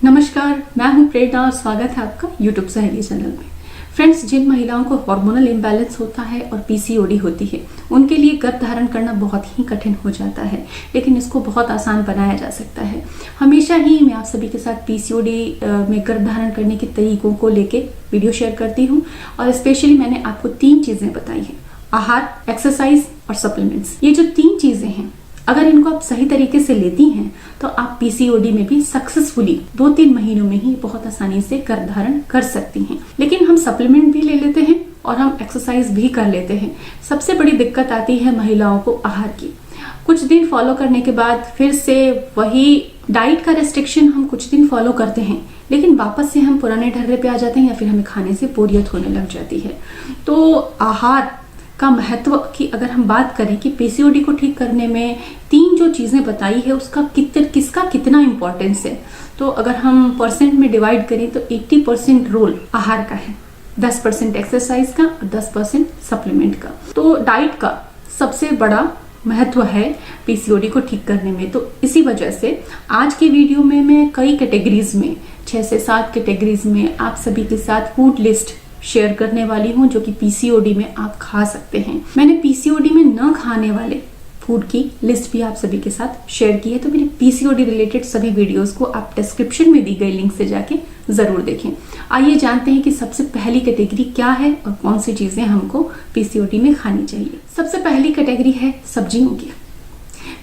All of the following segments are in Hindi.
नमस्कार, मैं हूं प्रेरणा और स्वागत है आपका यूट्यूब सहेली चैनल में। फ्रेंड्स, जिन महिलाओं को हार्मोनल इम्बैलेंस होता है और पीसीओडी होती है, उनके लिए गर्भ धारण करना बहुत ही कठिन हो जाता है, लेकिन इसको बहुत आसान बनाया जा सकता है। हमेशा ही मैं आप सभी के साथ पीसीओडी में गर्भ धारण करने के तरीकों को लेके वीडियो शेयर करती हूँ और स्पेशली मैंने आपको 3 चीजें बताई हैं: आहार, एक्सरसाइज और सप्लीमेंट्स। ये जो 3 चीजें हैं, अगर इनको आप सही तरीके से लेती हैं तो आप पीसीओडी में भी सक्सेसफुली 2-3 महीनों में ही बहुत आसानी से गर्भ धारण कर सकती हैं। लेकिन हम सप्लीमेंट भी ले लेते हैं और हम एक्सरसाइज भी कर लेते हैं। सबसे बड़ी दिक्कत आती है महिलाओं को आहार की। कुछ दिन फॉलो करने के बाद फिर से वही डाइट का रेस्ट्रिक्शन हम कुछ दिन फॉलो करते हैं, लेकिन वापस से हम पुराने ढर्रे पे आ जाते हैं या फिर हमें खाने से बोरियत होने लग जाती है। तो आहार का महत्व की अगर हम बात करें कि पीसीओडी को ठीक करने में 3 जो चीजें बताई है उसका किसका कितना इंपॉर्टेंस है, तो अगर हम परसेंट में डिवाइड करें तो 80% रोल आहार का है, 10% एक्सरसाइज का और 10% सप्लीमेंट का। तो डाइट का सबसे बड़ा महत्व है पीसीओडी को ठीक करने में। तो इसी वजह से आज की वीडियो में मैं कई कैटेगरीज में 6 से 7 कैटेगरीज में आप सभी के साथ फूड लिस्ट शेयर करने वाली हूँ जो कि पीसीओडी में आप खा सकते हैं। मैंने पीसीओडी में न खाने वाले फूड की लिस्ट भी आप सभी के साथ शेयर की है, तो मेरे पीसीओडी रिलेटेड सभी वीडियोस को आप डिस्क्रिप्शन में दी गई लिंक से जाके जरूर देखें। आइए जानते हैं कि सबसे पहली कैटेगरी क्या है और कौन सी चीजें हमको पीसीओडी में खानी चाहिए। सबसे पहली कैटेगरी है सब्जियों की,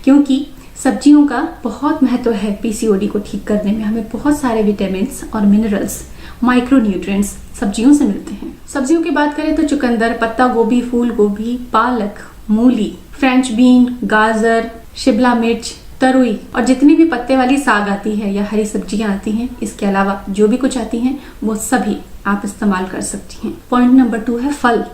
क्योंकि सब्जियों का बहुत महत्व है पीसीओडी को ठीक करने में। हमें बहुत सारे विटामिन और मिनरल्स, माइक्रोन्यूट्रिएंट्स सब्जियों से मिलते हैं। सब्जियों की बात करें तो चुकंदर, पत्ता गोभी, फूल गोभी, पालक, मूली, फ्रेंच बीन, गाजर, शिमला मिर्च, तरुई और जितनी भी पत्ते वाली साग आती है या हरी सब्जियां आती हैं, इसके अलावा जो भी कुछ आती हैं वो सभी आप इस्तेमाल कर सकती हैं। पॉइंट नंबर 2 है फल।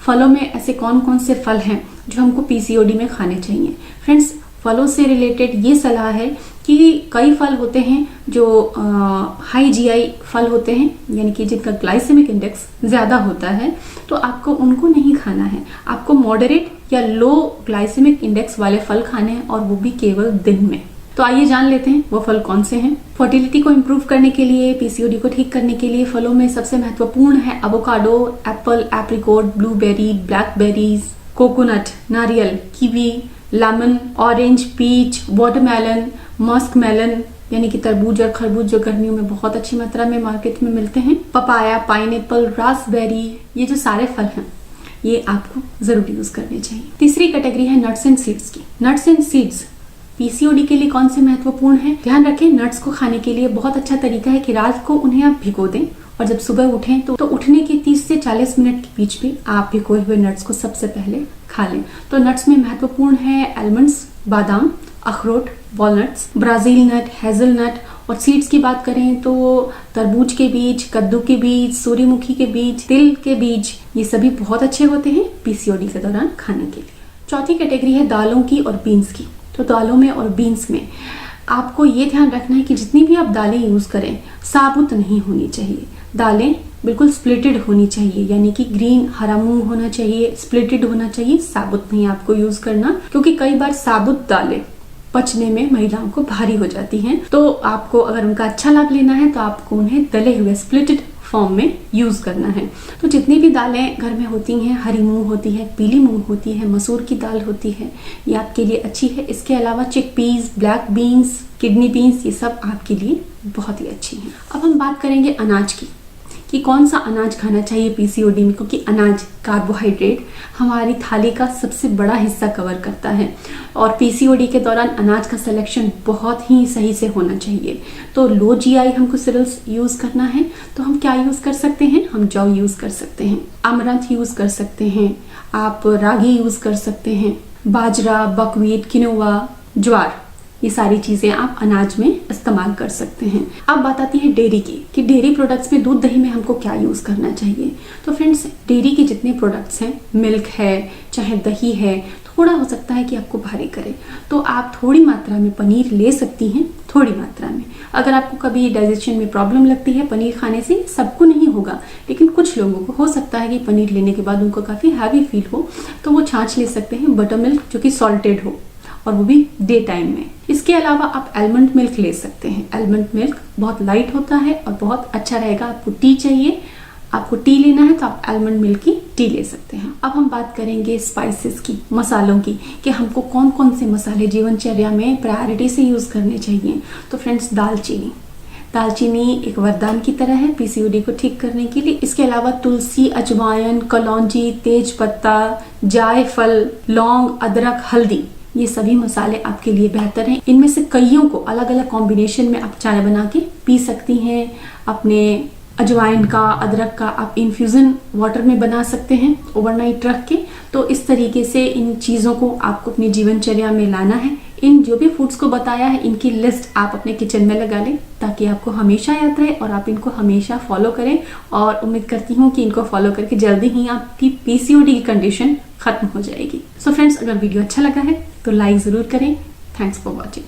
फलों में ऐसे कौन कौन से फल हैं जो हमको पीसीओडी में खाने चाहिए। फ्रेंड्स, फलों से रिलेटेड ये सलाह है कि कई फल होते हैं जो हाई जीआई फल होते हैं, यानी कि जिनका ग्लाइसेमिक इंडेक्स ज़्यादा होता है, तो आपको उनको नहीं खाना है। आपको मॉडरेट या लो ग्लाइसेमिक इंडेक्स वाले फल खाने हैं और वो भी केवल दिन में। तो आइए जान लेते हैं वो फल कौन से हैं। फर्टिलिटी को इम्प्रूव करने के लिए, पीसीओडी को ठीक करने के लिए फलों में सबसे महत्वपूर्ण है avocado, apple, apricot, blueberry, blackberries, coconut, नारियल, kiwi, lemon, orange, peach, watermelon, musk melon यानी कि तरबूज और खरबूज जो गर्मियों में बहुत अच्छी मात्रा में मार्केट में मिलते हैं, पपाया, पाइनएप्पल, रास्पबेरी, ये जो सारे फल हैं ये आपको जरूर यूज करने चाहिए। तीसरी कैटेगरी है नट्स एंड सीड्स की। नट्स एंड सीड्स पीसीओडी के लिए कौन से महत्वपूर्ण है? ध्यान रखें, नट्स को खाने के लिए बहुत अच्छा तरीका है कि रात को उन्हें आप भिगो दें और जब सुबह उठें तो उठने के 30 से 40 मिनट के बीच में आप भिगोए हुए नट्स को सबसे पहले खा लें। तो नट्स में महत्वपूर्ण है आलमंड्स, बादाम, अखरोट, वॉलनट्स, ब्राजील नट, हेजलनट। और सीड्स की बात करें तो तरबूज के बीज, कद्दू के बीज, सूर्यमुखी के बीज, तिल के बीज, ये सभी बहुत अच्छे होते हैं पीसीओडी के दौरान खाने के लिए। चौथी कैटेगरी है दालों की और बीन्स की। तो दालों में और बीन्स में आपको ये ध्यान रखना है कि जितनी भी आप दालें यूज करें साबुत नहीं होनी चाहिए। दालें बिल्कुल स्प्लिटेड होनी चाहिए, यानी कि ग्रीन हरा मूंग होना चाहिए, स्प्लिटेड होना चाहिए, साबुत नहीं आपको यूज करना, क्योंकि कई बार साबुत दालें पचने में महिलाओं को भारी हो जाती हैं। तो आपको अगर उनका अच्छा लाभ लेना है तो आपको उन्हें दले हुए स्प्लिटेड फॉर्म में यूज करना है। तो जितनी भी दालें घर में होती हैं, हरी मूंग होती है, पीली मूंग होती है, मसूर की दाल होती है, ये आपके लिए अच्छी है। इसके अलावा chickpeas, black beans, kidney beans, ये सब आपके लिए बहुत ही अच्छी हैं। अब हम बात करेंगे अनाज की कि कौन सा अनाज खाना चाहिए पीसीओडी में, क्योंकि अनाज, कार्बोहाइड्रेट हमारी थाली का सबसे बड़ा हिस्सा कवर करता है और पीसीओडी के दौरान अनाज का सिलेक्शन बहुत ही सही से होना चाहिए। तो लो जीआई हमको सीरियल्स यूज करना है, तो हम क्या यूज कर सकते हैं? हम जौ यूज कर सकते हैं, अमरंथ यूज कर सकते हैं, आप रागी यूज कर सकते हैं, बाजरा, बकव्हीट, किनोवा, ज्वार, ये सारी चीजें आप अनाज में इस्तेमाल कर सकते हैं। अब बात आती है डेयरी की कि डेयरी प्रोडक्ट्स में, दूध दही में हमको क्या यूज करना चाहिए। तो फ्रेंड्स, डेयरी के जितने प्रोडक्ट्स हैं, मिल्क है चाहे दही है, थोड़ा हो सकता है कि आपको भारी करे, तो आप थोड़ी मात्रा में पनीर ले सकती हैं, थोड़ी मात्रा में। अगर आपको कभी डाइजेशन में प्रॉब्लम लगती है पनीर खाने से, सबको नहीं होगा लेकिन कुछ लोगों को हो सकता है कि पनीर लेने के बाद उनको काफी हैवी फील हो, तो वो छाछ ले सकते हैं, बटर मिल्क जो कि सॉल्टेड हो, और वो भी डे टाइम में। इसके अलावा आप आलमंड मिल्क ले सकते हैं। आलमंड मिल्क बहुत लाइट होता है और बहुत अच्छा रहेगा। आपको टी चाहिए, आपको टी लेना है तो आप आलमंड मिल्क की टी ले सकते हैं। अब हम बात करेंगे स्पाइसेस की, मसालों की, कि हमको कौन कौन से मसाले जीवनचर्या में प्रायोरिटी से यूज करने चाहिए। तो फ्रेंड्स, दालचीनी एक वरदान की तरह है पीसीओडी को ठीक करने के लिए। इसके अलावा तुलसी, अजवाइन, कलौंजी, तेज पत्ता, जायफल, लौंग, अदरक, हल्दी, ये सभी मसाले आपके लिए बेहतर हैं। इनमें से कईयों को अलग अलग कॉम्बिनेशन में आप चाय बना के पी सकती हैं। अपने अजवाइन का, अदरक का आप इन्फ्यूजन वाटर में बना सकते हैं ओवरनाइट रख के। तो इस तरीके से इन चीज़ों को आपको अपनी जीवनचर्या में लाना है। इन जो भी फूड्स को बताया है, इनकी लिस्ट आप अपने किचन में लगा लें ताकि आपको हमेशा याद रहे और आप इनको हमेशा फॉलो करें। और उम्मीद करती हूँ कि इनको फॉलो करके जल्दी ही आपकी पीसीओडी की कंडीशन खत्म हो जाएगी। सो फ्रेंड्स, अगर वीडियो अच्छा लगा है तो लाइक ज़रूर करें। Thanks for watching.